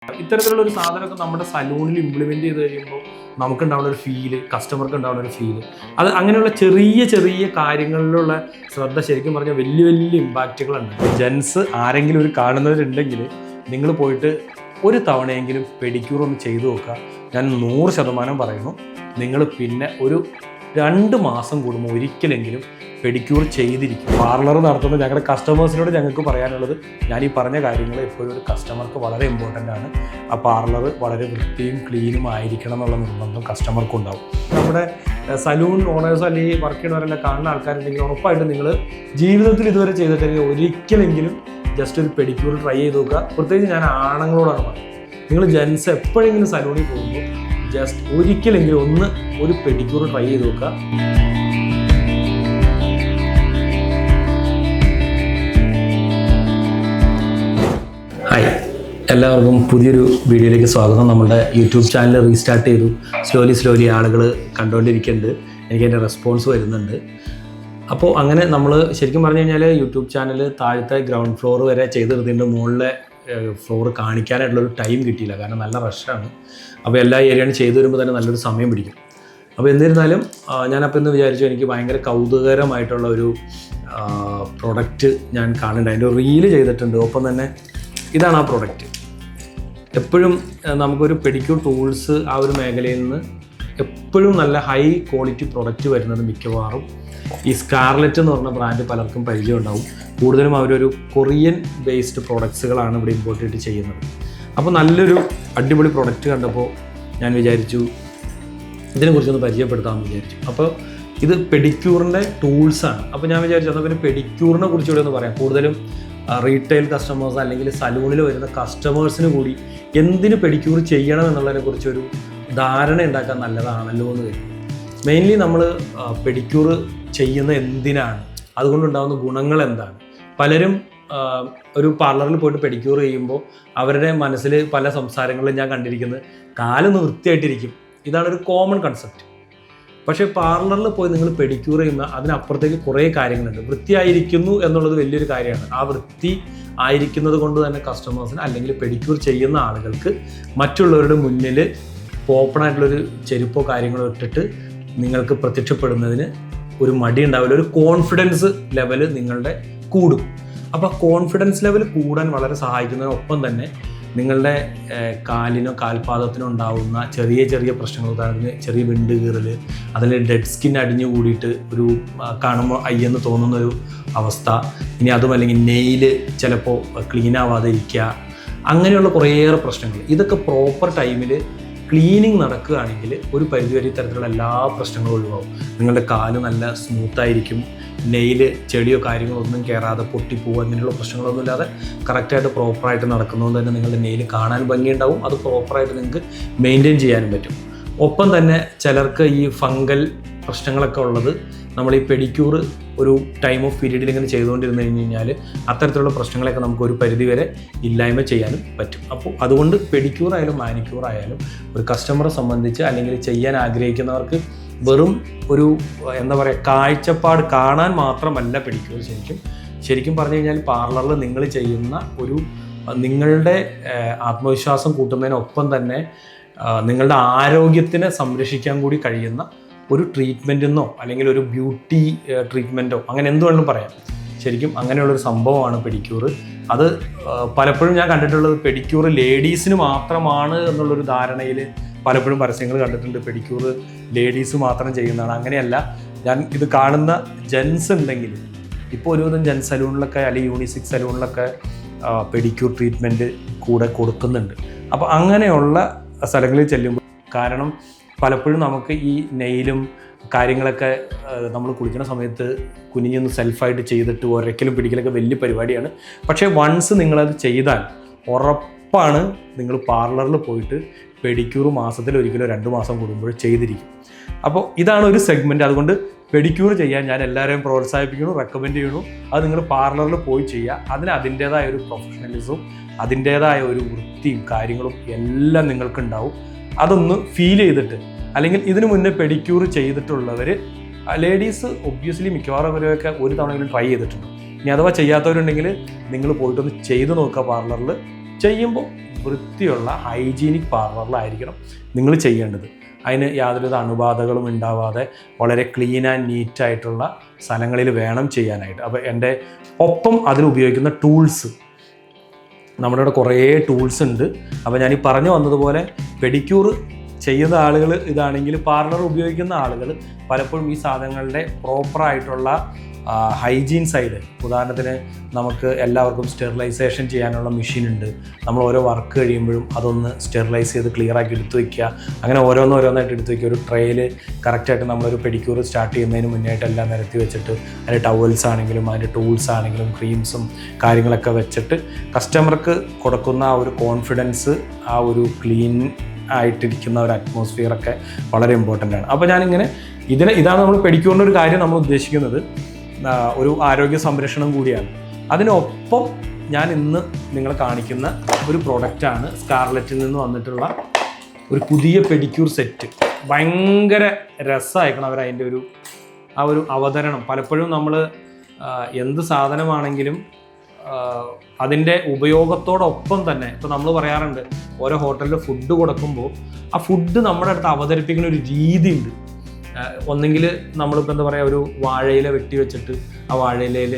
ഇത്തരത്തിലുള്ള ഒരു സാധനമൊക്കെ നമ്മുടെ സലൂണിൽ ഇംപ്ലിമെന്റ് ചെയ്ത് കഴിയുമ്പോൾ നമുക്കുണ്ടാവുന്ന ഒരു ഫീല്, കസ്റ്റമർക്ക് ഉണ്ടാവുന്ന ഒരു ഫീല്, അത് അങ്ങനെയുള്ള ചെറിയ ചെറിയ കാര്യങ്ങളിലുള്ള ശ്രദ്ധ ശരിക്കും പറഞ്ഞാൽ വലിയ വലിയ ഇമ്പാക്റ്റുകളുണ്ട്. ജെൻസ് ആരെങ്കിലും ഒരു കാണുന്നവരുണ്ടെങ്കിൽ നിങ്ങൾ പോയിട്ട് ഒരു തവണയെങ്കിലും പെഡിക്യൂർ ഒന്ന് ചെയ്തു നോക്കുക. ഞാൻ 100% പറയുന്നു, നിങ്ങൾ പിന്നെ ഒരു 2 മാസം കൂടുമ്പോൾ ഒരിക്കലെങ്കിലും പെഡിക്യൂർ ചെയ്തിരിക്കും. പാർലർ നടത്തുന്ന ഞങ്ങളുടെ കസ്റ്റമേഴ്സിനോട് ഞങ്ങൾക്ക് പറയാനുള്ളത്, ഞാൻ ഈ പറഞ്ഞ കാര്യങ്ങൾ എപ്പോഴും ഒരു കസ്റ്റമർക്ക് വളരെ ഇമ്പോർട്ടൻ്റ് ആണ്. ആ പാർലർ വളരെ വൃത്തിയും ക്ലീനും ആയിരിക്കണം എന്നുള്ള നിർബന്ധം കസ്റ്റമർക്ക് ഉണ്ടാവും. നമ്മുടെ സലൂൺ ഓണേഴ്സോ അല്ലെങ്കിൽ വർക്ക് ചെയ്യുന്നവരെല്ലാം കാണുന്ന ആൾക്കാരുണ്ടെങ്കിൽ ഉറപ്പായിട്ടും നിങ്ങൾ ജീവിതത്തിൽ ഇതുവരെ ചെയ്തിട്ടുണ്ടെങ്കിൽ ഒരിക്കലെങ്കിലും ജസ്റ്റ് ഒരു പെഡിക്യൂർ ട്രൈ ചെയ്ത് നോക്കുക. പ്രത്യേകിച്ച് ഞാൻ ആണുങ്ങളോടാണ് പറയുന്നത്, നിങ്ങൾ ജെൻസ് എപ്പോഴെങ്കിലും സലൂണിൽ പോകുമ്പോൾ ജസ്റ്റ് ഒരിക്കലെങ്കിലും ഒരു പെഡിക്യൂർ ട്രൈ ചെയ്ത് നോക്കുക. ഹായ്, എല്ലാവർക്കും പുതിയൊരു വീഡിയോയിലേക്ക് സ്വാഗതം. നമ്മുടെ യൂട്യൂബ് ചാനൽ റീസ്റ്റാർട്ട് ചെയ്തു. സ്ലോലി ആളുകൾ കണ്ടുകൊണ്ടിരിക്കുന്നുണ്ട്. എനിക്ക് അതിൻ്റെ റെസ്പോൺസ് വരുന്നുണ്ട്. അപ്പോൾ അങ്ങനെ നമ്മൾ ശരിക്കും പറഞ്ഞു കഴിഞ്ഞാൽ യൂട്യൂബ് ചാനൽ താഴത്തെ ഗ്രൗണ്ട് ഫ്ലോർ വരെ ചെയ്ത് നിർത്തിയിട്ട് മുകളിലെ ഫ്ലോർ കാണിക്കാനായിട്ടുള്ളൊരു ടൈം കിട്ടിയില്ല. കാരണം നല്ല റഷാണ്. അപ്പോൾ എല്ലാ ഏരിയയും ചെയ്തു വരുമ്പോൾ തന്നെ നല്ലൊരു സമയം പിടിക്കും. അപ്പോൾ എന്നിരുന്നാലും ഞാനപ്പോൾ ഇന്ന് വിചാരിച്ചു, എനിക്ക് ഭയങ്കര കൗതുകകരമായിട്ടുള്ള ഒരു പ്രൊഡക്റ്റ് ഞാൻ കാണുന്നുണ്ട്. അതിൻ്റെ റീല് ചെയ്തിട്ടുണ്ട്. ഒപ്പം തന്നെ ഇതാണ് ആ പ്രൊഡക്റ്റ്. എപ്പോഴും നമുക്കൊരു പെഡിക്യൂർ ടൂൾസ് ആ ഒരു മേഖലയിൽ നിന്ന് എപ്പോഴും നല്ല ഹൈ ക്വാളിറ്റി പ്രൊഡക്റ്റ് വരുന്നത് മിക്കവാറും ഈ സ്കാർലെറ്റ് എന്ന് പറഞ്ഞ ബ്രാൻഡ് പലർക്കും പരിചയം ഉണ്ടാവും. കൂടുതലും അവരൊരു കൊറിയൻ ബേസ്ഡ് പ്രൊഡക്ട്സുകളാണ് ഇവിടെ ഇമ്പോർട്ട് ചെയ്തിട്ട് ചെയ്യുന്നത്. അപ്പോൾ നല്ലൊരു അടിപൊളി പ്രൊഡക്റ്റ് കണ്ടപ്പോൾ ഞാൻ വിചാരിച്ചു ഇതിനെക്കുറിച്ചൊന്ന് പരിചയപ്പെടുത്താമെന്ന് വിചാരിച്ചു. അപ്പോൾ ഇത് പെഡിക്യൂറിൻ്റെ ടൂൾസാണ്. അപ്പോൾ ഞാൻ വിചാരിച്ചു എന്നാൽ പിന്നെ പെഡിക്യൂറിനെ കുറിച്ച് ഇവിടെ ഒന്ന് പറയാം. കൂടുതലും റീറ്റെയിൽ കസ്റ്റമേഴ്സ് അല്ലെങ്കിൽ സലൂണിൽ വരുന്ന കസ്റ്റമേഴ്സിന് കൂടി എന്തിന് പെഡിക്യൂർ ചെയ്യണം എന്നുള്ളതിനെ കുറിച്ചൊരു ധാരണ ഉണ്ടാക്കാൻ നല്ലതാണല്ലോ എന്ന് കരുതി. മെയിൻലി നമ്മൾ പെഡിക്യൂർ ചെയ്യുന്ന എന്തിനാണ്, അതുകൊണ്ടുണ്ടാകുന്ന ഗുണങ്ങൾ എന്താണ്? പലരും ഒരു പാർലറിൽ പോയിട്ട് പെഡിക്യൂർ ചെയ്യുമ്പോൾ അവരുടെ മനസ്സിൽ പല സംസാരങ്ങളും ഞാൻ കണ്ടിരിക്കുന്നത്, കാലൊന്ന് വൃത്തിയായിട്ടിരിക്കും. ഇതാണൊരു കോമൺ കൺസെപ്റ്റ്. പക്ഷേ പാർലറിൽ പോയി നിങ്ങൾ പെഡിക്യൂർ ചെയ്യുമ്പോൾ അതിനപ്പുറത്തേക്ക് കുറേ കാര്യങ്ങളുണ്ട്. വൃത്തിയായിരിക്കുന്നു എന്നുള്ളത് വലിയൊരു കാര്യമാണ്. ആ വൃത്തി ആയിരിക്കുന്നത് കൊണ്ട് തന്നെ കസ്റ്റമേഴ്സിന് അല്ലെങ്കിൽ പെഡിക്യൂർ ചെയ്യുന്ന ആളുകൾക്ക് മറ്റുള്ളവരുടെ മുന്നിൽ ഓപ്പണായിട്ടുള്ളൊരു ചെരുപ്പോ കാര്യങ്ങളോ ഇട്ടിട്ട് നിങ്ങൾക്ക് പ്രത്യക്ഷപ്പെടുന്നതിന് ഒരു മടി ഉണ്ടാവില്ല. ഒരു കോൺഫിഡൻസ് ലെവൽ നിങ്ങളുടെ കൂടും. അപ്പോൾ കോൺഫിഡൻസ് ലെവൽ കൂടാൻ വളരെ സഹായിക്കുന്നതിനൊപ്പം തന്നെ നിങ്ങളുടെ കാലിനോ കാൽപാദത്തിനോ ഉണ്ടാവുന്ന ചെറിയ ചെറിയ പ്രശ്നങ്ങൾ, ഉദാഹരണത്തിന് ചെറിയ വിണ്ട് കീറൽ, അതിൽ ഡെഡ് സ്കിൻ അടിഞ്ഞു കൂടിയിട്ട് ഒരു കാണുമ്പോൾ അയ്യെന്ന് തോന്നുന്നൊരു അവസ്ഥ, ഇനി അതുമല്ലെങ്കിൽ നെയില് ചിലപ്പോൾ ക്ലീൻ ആവാതെ ഇരിക്കുക, അങ്ങനെയുള്ള കുറേയേറെ പ്രശ്നങ്ങൾ. ഇതൊക്കെ പ്രോപ്പർ ടൈമിൽ ക്ലീനിങ് നടക്കുകയാണെങ്കിൽ ഒരു പരിധിവരെ ഇത്തരത്തിലുള്ള എല്ലാ പ്രശ്നങ്ങളും ഒഴിവാകും. നിങ്ങളുടെ കാല് നല്ല സ്മൂത്തായിരിക്കും, നെയിൽ ചെടിയോ കാര്യങ്ങളോ ഒന്നും കയറാതെ പൊട്ടിപ്പോവുക, അങ്ങനെയുള്ള പ്രശ്നങ്ങളൊന്നും ഇല്ലാതെ കറക്റ്റായിട്ട് പ്രോപ്പറായിട്ട് നടക്കുന്നതുകൊണ്ട് തന്നെ നിങ്ങളുടെ നെയിൽ കാണാൻ ഭംഗിയുണ്ടാവും. അത് പ്രോപ്പറായിട്ട് നിങ്ങൾക്ക് മെയിൻറ്റെയിൻ ചെയ്യാനും പറ്റും. ഒപ്പം തന്നെ ചിലർക്ക് ഈ ഫംഗൽ പ്രശ്നങ്ങളൊക്കെ ഉള്ളത് നമ്മൾ ഈ പെഡിക്യൂർ ഒരു ടൈം ഓഫ് പീരീഡിൽ ഇങ്ങനെ ചെയ്തുകൊണ്ടിരുന്നു കഴിഞ്ഞാൽ അത്തരത്തിലുള്ള പ്രശ്നങ്ങളൊക്കെ നമുക്ക് ഒരു പരിധി വരെ ഇല്ലായ്മ ചെയ്യാനും പറ്റും. അപ്പോൾ അതുകൊണ്ട് പെഡിക്യൂർ ആയാലും മാനിക്യൂർ ആയാലും ഒരു കസ്റ്റമറെ സംബന്ധിച്ച് അല്ലെങ്കിൽ ചെയ്യാൻ ആഗ്രഹിക്കുന്നവർക്ക് വെറും ഒരു എന്താ പറയുക കാഴ്ചപ്പാട് കാണാൻ മാത്രമല്ല പെഡിക്യൂർ. ശരിക്കും പറഞ്ഞു കഴിഞ്ഞാൽ പാർലറിൽ നിങ്ങൾ ചെയ്യുന്ന ഒരു നിങ്ങളുടെ ആത്മവിശ്വാസം കൂട്ടുന്നതിനൊപ്പം തന്നെ നിങ്ങളുടെ ആരോഗ്യത്തിനെ സംരക്ഷിക്കാൻ കൂടി കഴിയുന്ന ഒരു ട്രീറ്റ്മെൻറ്റെന്നോ അല്ലെങ്കിൽ ഒരു ബ്യൂട്ടി ട്രീറ്റ്മെൻറ്റോ അങ്ങനെ എന്ത് വേണമെങ്കിലും പറയാം. ശരിക്കും അങ്ങനെയുള്ളൊരു സംഭവമാണ് പെഡിക്യൂർ. അത് പലപ്പോഴും ഞാൻ കണ്ടിട്ടുള്ളത് പെഡിക്യൂർ ലേഡീസിന് മാത്രമാണ് എന്നുള്ളൊരു ധാരണയിൽ പലപ്പോഴും പരസ്യങ്ങൾ കണ്ടിട്ടുണ്ട്. പെഡിക്യൂർ ലേഡീസ് മാത്രം ചെയ്യുന്നതാണ്. അങ്ങനെയല്ല. ഞാൻ ഇത് കാണുന്ന ജെൻസ് ഉണ്ടെങ്കിൽ ഇപ്പോൾ ഒരുവിധം ജെൻസ് സലൂണിലൊക്കെ അല്ലെങ്കിൽ യൂണിസെക്സ് സലൂണിലൊക്കെ പെഡിക്യൂർ ട്രീറ്റ്മെൻറ്റ് കൂടെ കൊടുക്കുന്നുണ്ട്. അപ്പോൾ അങ്ങനെയുള്ള സ്ഥലങ്ങളിൽ ചെല്ലുമ്പോൾ, കാരണം പലപ്പോഴും നമുക്ക് ഈ നെയിലും കാര്യങ്ങളൊക്കെ നമ്മൾ കുളിക്കുന്ന സമയത്ത് കുനിഞ്ഞൊന്ന് സെൽഫായിട്ട് ചെയ്തിട്ട് ഒരക്കലും പിടിക്കലൊക്കെ വലിയ പരിപാടിയാണ്. പക്ഷേ വൺസ് നിങ്ങളത് ചെയ്താൽ ഉറപ്പാണ് നിങ്ങൾ പാർലറിൽ പോയിട്ട് പെഡിക്യൂർ മാസത്തിൽ ഒരിക്കലോ 2 മാസം കൂടുമ്പോൾ ചെയ്തിരിക്കും. അപ്പോൾ ഇതാണ് ഒരു സെഗ്മെൻറ്റ്. അതുകൊണ്ട് പെഡിക്യൂർ ചെയ്യാൻ ഞാൻ എല്ലാവരെയും പ്രോത്സാഹിപ്പിക്കുന്നു, റെക്കമെൻഡ് ചെയ്യുന്നു. അത് നിങ്ങൾ പാർലറിൽ പോയി ചെയ്യുക. അതിന് അതിൻ്റേതായ ഒരു പ്രൊഫഷണലിസവും അതിൻ്റേതായ ഒരു വൃത്തിയും കാര്യങ്ങളും എല്ലാം നിങ്ങൾക്കുണ്ടാവും. അതൊന്ന് ഫീൽ ചെയ്തിട്ട്, അല്ലെങ്കിൽ ഇതിനു മുന്നേ പെഡിക്യൂർ ചെയ്തിട്ടുള്ളവർ ലേഡീസ് ഒബ്വിയസ്ലി മിക്കവാറും അവരൊക്കെ ഒരു തവണയെങ്കിലും ട്രൈ ചെയ്തിട്ടുണ്ട്. ഇനി അഥവാ ചെയ്യാത്തവരുണ്ടെങ്കിൽ നിങ്ങൾ പോയിട്ടൊന്ന് ചെയ്ത് നോക്കുക പാർലറിൽ. ചെയ്യുമ്പോൾ വൃത്തിയുള്ള ഹൈജീനിക് പാർലറിലായിരിക്കണം നിങ്ങൾ ചെയ്യേണ്ടത്. അതിന് യാതൊരുവിധ അണുബാധകളും ഉണ്ടാവാതെ വളരെ ക്ലീൻ ആൻഡ് നീറ്റായിട്ടുള്ള സ്ഥലങ്ങളിൽ വേണം ചെയ്യാനായിട്ട്. അപ്പോൾ എൻ്റെ ഒപ്പം അതിൽ ഉപയോഗിക്കുന്ന ടൂൾസ്, നമ്മുടെ ഇവിടെ കുറേ ടൂൾസ് ഉണ്ട്. അപ്പോൾ ഞാൻ ഈ പറഞ്ഞു വന്നതുപോലെ പെഡിക്യൂർ ചെയ്യുന്ന ആളുകൾ ഇതാണെങ്കിൽ പാർലർ ഉപയോഗിക്കുന്ന ആളുകൾ പലപ്പോഴും ഈ സാധനങ്ങളുടെ പ്രോപ്പറായിട്ടുള്ള ഹൈജീൻ സൈഡ്, ഉദാഹരണത്തിന് നമുക്ക് എല്ലാവർക്കും സ്റ്റെറിലൈസേഷൻ ചെയ്യാനുള്ള മെഷീൻ ഉണ്ട്. നമ്മൾ ഓരോ വർക്ക് കഴിയുമ്പോഴും അതൊന്ന് സ്റ്റെറിലൈസ് ചെയ്ത് ക്ലിയറാക്കി എടുത്തു വയ്ക്കുക. അങ്ങനെ ഓരോന്നായിട്ട് എടുത്തു വയ്ക്കുക. ഒരു ട്രേയിൽ കറക്റ്റായിട്ട് നമ്മളൊരു പെഡിക്യൂർ സ്റ്റാർട്ട് ചെയ്യുന്നതിന് മുന്നായിട്ട് എല്ലാം നിരത്തി വെച്ചിട്ട് അതിൻ്റെ ടവൽസ് ആണെങ്കിലും അതിൻ്റെ ടൂൾസ് ആണെങ്കിലും ക്രീംസും കാര്യങ്ങളൊക്കെ വെച്ചിട്ട് കസ്റ്റമർക്ക് കൊടുക്കുന്ന ആ ഒരു കോൺഫിഡൻസ്, ആ ഒരു ക്ലീൻ ആയിട്ടിരിക്കുന്ന ഒരു അറ്റ്മോസ്ഫിയറൊക്കെ വളരെ ഇമ്പോർട്ടൻ്റ് ആണ്. അപ്പോൾ ഞാനിങ്ങനെ ഇതാണ് നമ്മൾ പെഡിക്യൂറിൻ്റെ ഒരു കാര്യം നമ്മൾ ഉദ്ദേശിക്കുന്നത്. ഒരു ആരോഗ്യ സംരക്ഷണം കൂടിയാണ്. അതിനൊപ്പം ഞാൻ ഇന്ന് നിങ്ങളെ കാണിക്കുന്ന ഒരു പ്രോഡക്റ്റാണ് സ്കാർലറ്റിൽ നിന്ന് വന്നിട്ടുള്ള ഒരു പുതിയ പെഡിക്യൂർ സെറ്റ്. ഭയങ്കര രസമായിരിക്കണം അതിൻ്റെ ഒരു അവതരണം. പലപ്പോഴും നമ്മൾ എന്ത് സാധനമാണെങ്കിലും അതിൻ്റെ ഉപയോഗത്തോടൊപ്പം തന്നെ, ഇപ്പോൾ നമ്മൾ പറയാറുണ്ട് ഓരോ ഹോട്ടലിൽ ഫുഡ് കൊടുക്കുമ്പോൾ ആ ഫുഡ് നമ്മുടെ അടുത്ത് അവതരിപ്പിക്കുന്ന ഒരു രീതിയുണ്ട്. ഒന്നെങ്കിൽ നമ്മളിപ്പോൾ എന്താ പറയുക, ഒരു വാഴയില വെട്ടി വെച്ചിട്ട് ആ വാഴയിലയിൽ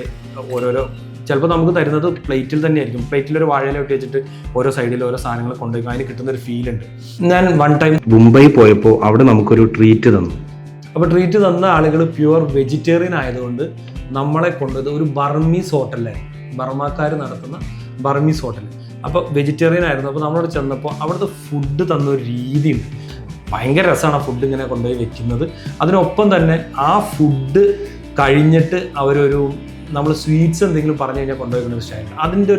ഓരോരോ, ചിലപ്പോൾ നമുക്ക് തരുന്നത് പ്ലേറ്റിൽ തന്നെ ആയിരിക്കും. പ്ലേറ്റിലൊരു വാഴയില വെട്ടി വെച്ചിട്ട് ഓരോ സൈഡിൽ ഓരോ സാധനങ്ങൾ കൊണ്ടുപോയി അതിന് കിട്ടുന്നൊരു ഫീലുണ്ട്. ഞാൻ വൺ ടൈം മുംബൈ പോയപ്പോൾ അവിടെ നമുക്കൊരു ട്രീറ്റ് തന്നു. അപ്പോൾ ട്രീറ്റ് തന്ന ആളുകൾ പ്യുവർ വെജിറ്റേറിയൻ ആയതുകൊണ്ട് നമ്മളെ കൊണ്ടത് ഒരു ബർമീസ് ഹോട്ടലിലായിരുന്നു. ബർമാക്കാർ നടത്തുന്ന ബർമീസ് ഹോട്ടൽ. അപ്പോൾ വെജിറ്റേറിയൻ ആയിരുന്നു. അപ്പോൾ നമ്മളോട് ചെന്നപ്പോൾ അവിടുത്തെ ഫുഡ് തന്ന ഒരു രീതിയുണ്ട്. ഭയങ്കര രസമാണ് ആ ഫുഡ് ഇങ്ങനെ കൊണ്ടുപോയി വെക്കുന്നത്. അതിനൊപ്പം തന്നെ ആ ഫുഡ് കഴിഞ്ഞിട്ട് നമ്മൾ സ്വീറ്റ്സ് എന്തെങ്കിലും പറഞ്ഞു കഴിഞ്ഞാൽ കൊണ്ടുപോയിക്കുന്ന ഒരു സ്റ്റൈൽ. അതിൻ്റെ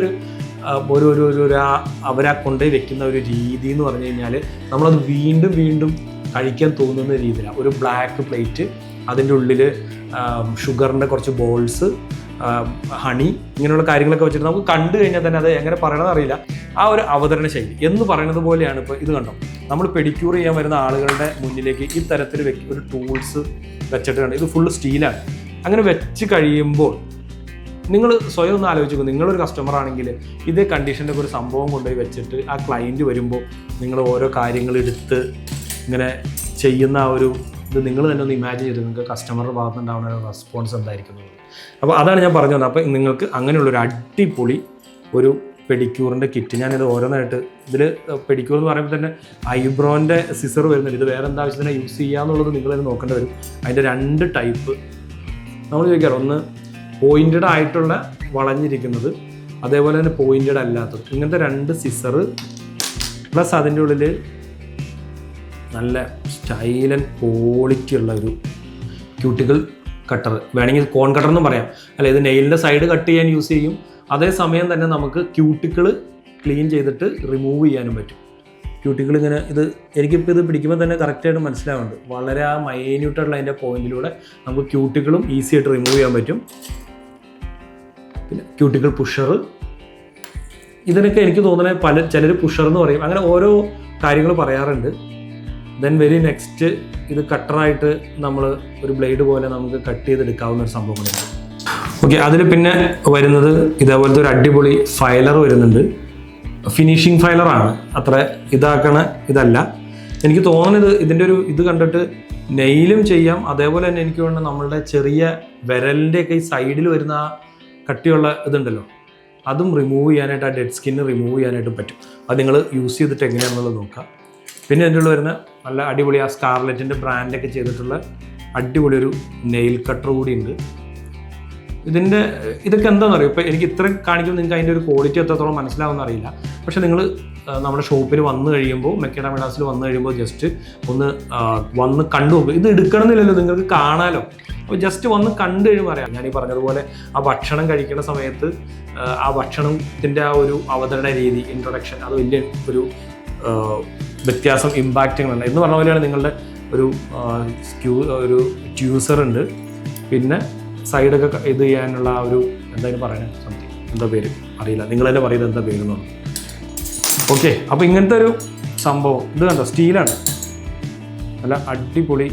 അവരാ കൊണ്ടുപോയി വെക്കുന്ന ഒരു രീതി എന്ന് പറഞ്ഞു കഴിഞ്ഞാൽ നമ്മളത് വീണ്ടും കഴിക്കാൻ തോന്നുന്ന രീതിയിലാണ്. ഒരു ബ്ലാക്ക് പ്ലേറ്റ്, അതിൻ്റെ ഉള്ളിൽ ഷുഗറിൻ്റെ കുറച്ച് ബോൾസ്, ഹണി, ഇങ്ങനെയുള്ള കാര്യങ്ങളൊക്കെ വെച്ചിട്ട് നമുക്ക് കണ്ടു കഴിഞ്ഞാൽ തന്നെ അത് എങ്ങനെ പറയണമെന്ന് അറിയില്ല. ആ ഒരു അവതരണ ശൈലി എന്ന് പറയുന്നത് പോലെയാണ്. ഇപ്പോൾ ഇത് കണ്ടോ, നമ്മൾ പെഡിക്യൂർ ചെയ്യാൻ വരുന്ന ആളുകളുടെ മുന്നിലേക്ക് ഈ തരത്തിൽ ഒരു ടൂൾസ് വെച്ചിട്ട് കണ്ടു. ഇത് ഫുള്ള് സ്റ്റീലാണ്. അങ്ങനെ വെച്ച് കഴിയുമ്പോൾ നിങ്ങൾ സ്വയം ഒന്ന് ആലോചിക്കും, നിങ്ങളൊരു കസ്റ്റമർ ആണെങ്കിൽ ഇതേ കണ്ടീഷൻ്റെ ഒരു സംഭവം കൊണ്ടുപോയി വെച്ചിട്ട് ആ ക്ലയൻറ്റ് വരുമ്പോൾ നിങ്ങൾ ഓരോ കാര്യങ്ങൾ എടുത്ത് ഇങ്ങനെ ചെയ്യുന്ന ആ ഒരു ഇത് നിങ്ങൾ തന്നെ ഒന്ന് ഇമാജിൻ ചെയ്ത് നിങ്ങൾക്ക് കസ്റ്റമറുടെ ഭാഗത്ത് ഉണ്ടാവുന്ന ഒരു റെസ്പോൺസ് എന്തായിരിക്കുന്നത്. അപ്പോൾ അതാണ് ഞാൻ പറഞ്ഞു തന്നത്. അപ്പോൾ നിങ്ങൾക്ക് അങ്ങനെയുള്ളൊരു അടിപൊളി ഒരു പെഡിക്യൂറിൻ്റെ കിറ്റ്, ഞാനിത് ഓരോന്നായിട്ട്, ഇതിൽ പെഡിക്യൂർ എന്ന് പറയുമ്പോൾ തന്നെ ഐബ്രോൻ്റെ സിസർ വരുന്നുണ്ട്. ഇത് വേറെ എന്താ ആവശ്യത്തിന് യൂസ് ചെയ്യാന്നുള്ളത് നിങ്ങളത് നോക്കേണ്ടി വരും. അതിൻ്റെ 2 ടൈപ്പ് നമ്മൾ ചോദിക്കാറ്, ഒന്ന് പോയിൻറ്റഡ് ആയിട്ടുള്ള വളഞ്ഞിരിക്കുന്നത്, അതേപോലെ തന്നെ പോയിൻറ്റഡ് അല്ലാത്തത്. ഇങ്ങനത്തെ 2 സിസർ പ്ലസ് അതിൻ്റെ ഉള്ളിൽ നല്ല സ്റ്റൈൽ ആൻഡ് ക്വാളിറ്റി ഉള്ള ഒരു ക്യൂട്ടിക്കൽ കട്ടർ, വേണമെങ്കിൽ കോൺ കട്ടർ എന്നും പറയാം. അല്ല, ഇത് നെയിലിൻ്റെ സൈഡ് കട്ട് ചെയ്യാൻ യൂസ് ചെയ്യും. അതേസമയം തന്നെ നമുക്ക് ക്യൂട്ടിക്കിൾ ക്ലീൻ ചെയ്തിട്ട് റിമൂവ് ചെയ്യാനും പറ്റും. ക്യൂട്ടിക്കിൾ ഇങ്ങനെ എനിക്കിപ്പോൾ ഇത് പിടിക്കുമ്പോൾ തന്നെ കറക്റ്റായിട്ട് മനസ്സിലാവുന്നുണ്ട്. വളരെ ആ മൈന്യൂട്ടായിട്ടുള്ള അതിൻ്റെ പോയിന്റിലൂടെ നമുക്ക് ക്യൂട്ടിക്കിളും ഈസി ആയിട്ട് റിമൂവ് ചെയ്യാൻ പറ്റും. പിന്നെ ക്യൂട്ടിക്കിൾ പുഷർ, ഇതിനൊക്കെ എനിക്ക് തോന്നുന്നത് ചിലർ പുഷർ എന്ന് പറയും, അങ്ങനെ ഓരോ കാര്യങ്ങൾ പറയാറുണ്ട്. ദെൻ വെരി നെക്സ്റ്റ്, ഇത് കട്ടറായിട്ട് നമ്മൾ ഒരു ബ്ലേഡ് പോലെ നമുക്ക് കട്ട് ചെയ്തെടുക്കാവുന്ന ഒരു സംഭവമുണ്ട്. ഓക്കെ, അതിൽ പിന്നെ വരുന്നത് ഇതേപോലത്തെ ഒരു അടിപൊളി ഫയലർ വരുന്നുണ്ട്. ഫിനിഷിങ് ഫയലറാണ്, അത്ര ഇതാക്കണ ഇതല്ല. എനിക്ക് തോന്നുന്നത് ഇതിൻ്റെ ഇത് കണ്ടിട്ട് നെയിലും ചെയ്യാം. അതേപോലെ തന്നെ എനിക്ക് തോന്നുന്നത് നമ്മളുടെ ചെറിയ വിരലിൻ്റെയൊക്കെ ഈ സൈഡിൽ വരുന്ന ആ കട്ടിയുള്ള ഇതുണ്ടല്ലോ, അതും റിമൂവ് ചെയ്യാനായിട്ട്, ആ ഡെഡ് സ്കിന്ന് റിമൂവ് ചെയ്യാനായിട്ട് പറ്റും. അത് നിങ്ങൾ യൂസ് ചെയ്തിട്ട് എങ്ങനെയാണെന്നുള്ളത് നോക്കാം. പിന്നെ അതിൻ്റെ ഉള്ളിൽ വരുന്ന നല്ല അടിപൊളി ആ സ്കാർലറ്റിൻ്റെ ബ്രാൻഡൊക്കെ ചെയ്തിട്ടുള്ള അടിപൊളി ഒരു നെയിൽ കട്ടർ കൂടി ഉണ്ട്. ഇതൊക്കെ എന്താണെന്ന് അറിയാം. ഇപ്പോൾ എനിക്ക് ഇത്രയും കാണിക്കുമ്പോൾ നിങ്ങൾക്ക് അതിൻ്റെ ഒരു ക്വാളിറ്റി എത്രത്തോളം മനസ്സിലാവുമെന്ന് അറിയില്ല. പക്ഷേ നിങ്ങൾ നമ്മുടെ ഷോപ്പിൽ വന്നു കഴിയുമ്പോൾ, മെക്കഡാമിഡാസിൽ വന്നു കഴിയുമ്പോൾ ജസ്റ്റ് ഒന്ന് വന്ന് കണ്ടു നോക്കും. ഇത് എടുക്കണമെന്നില്ലല്ലോ, നിങ്ങൾക്ക് കാണാമല്ലോ. അപ്പോൾ ജസ്റ്റ് വന്ന് കണ്ടു കഴിയുമ്പോൾ അറിയാം. ഞാൻ ഈ പറഞ്ഞതുപോലെ ആ ഭക്ഷണം കഴിക്കുന്ന സമയത്ത് ആ ഭക്ഷണത്തിൻ്റെ ആ ഒരു അവതരണ രീതി, ഇൻട്രൊഡക്ഷൻ, അത് വലിയ ഒരു വ്യത്യാസം, ഇമ്പാക്റ്റുകളുണ്ട് എന്ന് പറഞ്ഞ പോലെയാണ്. നിങ്ങളുടെ ഒരു ട്യൂസർ ഉണ്ട്, പിന്നെ സൈഡൊക്കെ ഇത് ചെയ്യാനുള്ള ആ ഒരു എന്തായാലും പറയുന്നത് സംതിങ്, എന്താ പേര് അറിയില്ല, നിങ്ങൾ തന്നെ പറയുന്നത് എന്താ പേരെന്നാണ്. ഓക്കെ, അപ്പോൾ ഇങ്ങനത്തെ ഒരു സംഭവം ഇത് കണ്ടോ, സ്റ്റീലാണ്, നല്ല അടിപൊളി,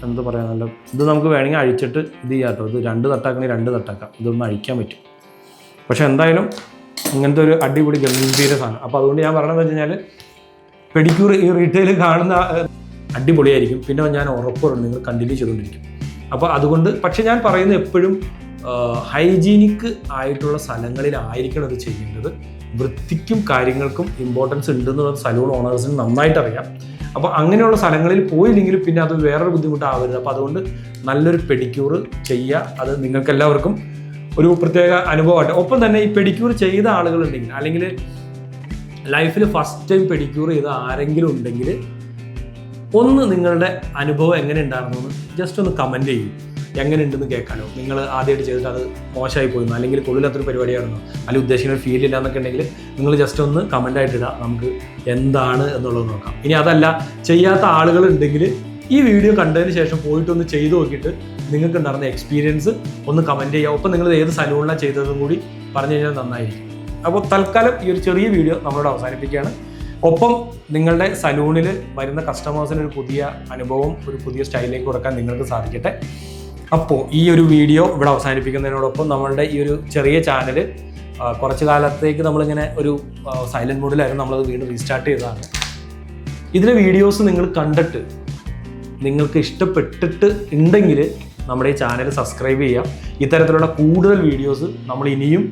എന്താ പറയുക, നല്ല ഇത് നമുക്ക് വേണമെങ്കിൽ അഴിച്ചിട്ട് ഇത് ചെയ്യാം കേട്ടോ. ഇത് 2 തട്ടാക്കണമെങ്കിൽ 2 തട്ടാക്കാം, ഇതൊന്ന് അഴിക്കാൻ പറ്റും. പക്ഷെ എന്തായാലും ഇങ്ങനത്തെ ഒരു അടിപൊളി ഗംഭീര സാധനം. അപ്പോൾ അതുകൊണ്ട് ഞാൻ പറയണമെന്ന് വെച്ച് കഴിഞ്ഞാൽ പെഡിക്യൂർ ഈ റീറ്റെയിൽ കാണുന്ന അടിപൊളിയായിരിക്കും. പിന്നെ ഞാൻ ഉറപ്പുണ്ട് നിങ്ങൾ കണ്ടിന്യൂ ചെയ്തുകൊണ്ടിരിക്കും. അപ്പോൾ അതുകൊണ്ട് പക്ഷെ ഞാൻ പറയുന്നത് എപ്പോഴും ഹൈജീനിക് ആയിട്ടുള്ള സ്ഥലങ്ങളിലായിരിക്കണം ഇത് ചെയ്യേണ്ടത്. വൃത്തിക്കും കാര്യങ്ങൾക്കും ഇമ്പോർട്ടൻസ് ഉണ്ടെന്നുള്ളത് സലൂൺ ഓണേഴ്സിന് നന്നായിട്ട് അറിയാം. അപ്പോൾ അങ്ങനെയുള്ള സ്ഥലങ്ങളിൽ പോയില്ലെങ്കിലും പിന്നെ അത് വേറൊരു ബുദ്ധിമുട്ടാവരുത്. അപ്പോൾ അതുകൊണ്ട് നല്ലൊരു പെഡിക്യൂർ ചെയ്യുക. അത് നിങ്ങൾക്ക് എല്ലാവർക്കും ഒരു പ്രത്യേക അനുഭവമായിട്ട്. ഒപ്പം തന്നെ ഈ പെഡിക്യൂർ ചെയ്ത ആളുകളുണ്ടെങ്കിൽ അല്ലെങ്കിൽ ലൈഫിൽ ഫസ്റ്റ് ടൈം പെഡിക്യൂർ ചെയ്ത ആരെങ്കിലും ഉണ്ടെങ്കിൽ ഒന്ന് നിങ്ങളുടെ അനുഭവം എങ്ങനെ ഉണ്ടായിരുന്നു എന്ന് ജസ്റ്റ് ഒന്ന് കമൻറ്റ് ചെയ്യും. എങ്ങനെ ഉണ്ടെന്ന് കേൾക്കാനോ, നിങ്ങൾ ആദ്യമായിട്ട് ചെയ്തിട്ട് അത് മോശമായി പോയിരുന്നു അല്ലെങ്കിൽ കൊള്ളില്ലാത്തൊരു പരിപാടിയാണെന്നോ അല്ലെങ്കിൽ ഉദ്ദേശിക്കുന്ന ഫീൽ ഇല്ല എന്നൊക്കെ ഉണ്ടെങ്കിൽ നിങ്ങൾ ജസ്റ്റ് ഒന്ന് കമൻ്റായിട്ട് ഇടുക. നമുക്ക് എന്താണ് എന്നുള്ളത് നോക്കാം. ഇനി അതല്ല ചെയ്യാത്ത ആളുകളുണ്ടെങ്കിൽ ഈ വീഡിയോ കണ്ടതിന് ശേഷം പോയിട്ടൊന്ന് ചെയ്ത് നോക്കിയിട്ട് നിങ്ങൾക്ക് ഉണ്ടായിരുന്ന എക്സ്പീരിയൻസ് ഒന്ന് കമൻറ്റ് ചെയ്യുക. ഒപ്പം നിങ്ങൾ ഏത് സലൂണിലാണ് ചെയ്തതും കൂടി പറഞ്ഞു കഴിഞ്ഞാൽ നന്നായിരിക്കും. അപ്പോൾ തൽക്കാലം ഈ ഒരു ചെറിയ വീഡിയോ നമ്മളോട് അവസാനിപ്പിക്കുകയാണ്. ഒപ്പം നിങ്ങളുടെ സലൂണിൽ വരുന്ന കസ്റ്റമേഴ്സിന് ഒരു പുതിയ അനുഭവം, ഒരു പുതിയ സ്റ്റൈലിലേക്ക് കൊടുക്കാൻ നിങ്ങൾക്ക് സാധിക്കട്ടെ. അപ്പോൾ ഈ ഒരു വീഡിയോ ഇവിടെ അവസാനിപ്പിക്കുന്നതിനോടൊപ്പം നമ്മളുടെ ഈ ഒരു ചെറിയ ചാനൽ കുറച്ച് കാലത്തേക്ക് നമ്മളിങ്ങനെ ഒരു സൈലൻറ്റ് മോഡിലായിരുന്നു, നമ്മളത് വീണ്ടും റീസ്റ്റാർട്ട് ചെയ്തതാണ്. ഇതിലെ വീഡിയോസ് നിങ്ങൾ കണ്ടിട്ട് നിങ്ങൾക്ക് ഇഷ്ടപ്പെട്ടിട്ട് ഉണ്ടെങ്കിൽ നമ്മുടെ ഈ ചാനൽ സബ്സ്ക്രൈബ് ചെയ്യാം. ഇത്തരത്തിലുള്ള കൂടുതൽ വീഡിയോസ് നമ്മൾ ഇനിയും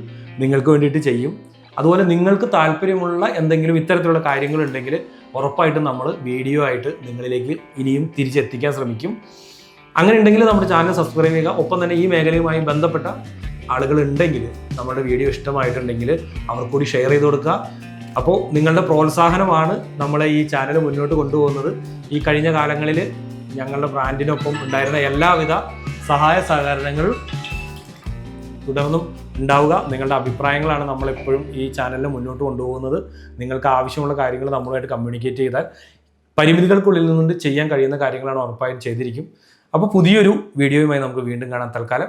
നിങ്ങൾക്ക് വേണ്ടിയിട്ട് ചെയ്യും. അതുപോലെ നിങ്ങൾക്ക് താല്പര്യമുള്ള എന്തെങ്കിലും ഇത്തരത്തിലുള്ള കാര്യങ്ങളുണ്ടെങ്കിൽ ഉറപ്പായിട്ടും നമ്മൾ വീഡിയോ ആയിട്ട് നിങ്ങളിലേക്ക് ഇനിയും തിരിച്ചെത്തിക്കാൻ ശ്രമിക്കും. അങ്ങനെ ഉണ്ടെങ്കിൽ നമ്മുടെ ചാനൽ സബ്സ്ക്രൈബ് ചെയ്യുക. ഒപ്പം തന്നെ ഈ മേഖലയുമായി ബന്ധപ്പെട്ട ആളുകളുണ്ടെങ്കിൽ നമ്മുടെ വീഡിയോ ഇഷ്ടമായിട്ടുണ്ടെങ്കിൽ അവർക്ക് കൂടി ഷെയർ ചെയ്ത് കൊടുക്കുക. അപ്പോൾ നിങ്ങളുടെ പ്രോത്സാഹനമാണ് നമ്മളെ ഈ ചാനൽ മുന്നോട്ട് കൊണ്ടുപോകുന്നത്. ഈ കഴിഞ്ഞ കാലങ്ങളിൽ ഞങ്ങളുടെ ബ്രാൻഡിനൊപ്പം ഉണ്ടായിരുന്ന എല്ലാവിധ സഹായ സഹകരണങ്ങളും തുടർന്നും ഉണ്ടാവുക. നിങ്ങളുടെ അഭിപ്രായങ്ങളാണ് നമ്മളെപ്പോഴും ഈ ചാനലിൽ മുന്നോട്ട് കൊണ്ടുപോകുന്നത്. നിങ്ങൾക്ക് ആവശ്യമുള്ള കാര്യങ്ങൾ നമ്മളുമായിട്ട് കമ്മ്യൂണിക്കേറ്റ് ചെയ്താൽ പരിമിതികൾക്കുള്ളിൽ നിന്നുകൊണ്ട് ചെയ്യാൻ കഴിയുന്ന കാര്യങ്ങളാണ് ഉറപ്പായും ചെയ്തിരിക്കും. അപ്പോൾ പുതിയൊരു വീഡിയോയുമായി നമുക്ക് വീണ്ടും കാണാം. തൽക്കാലം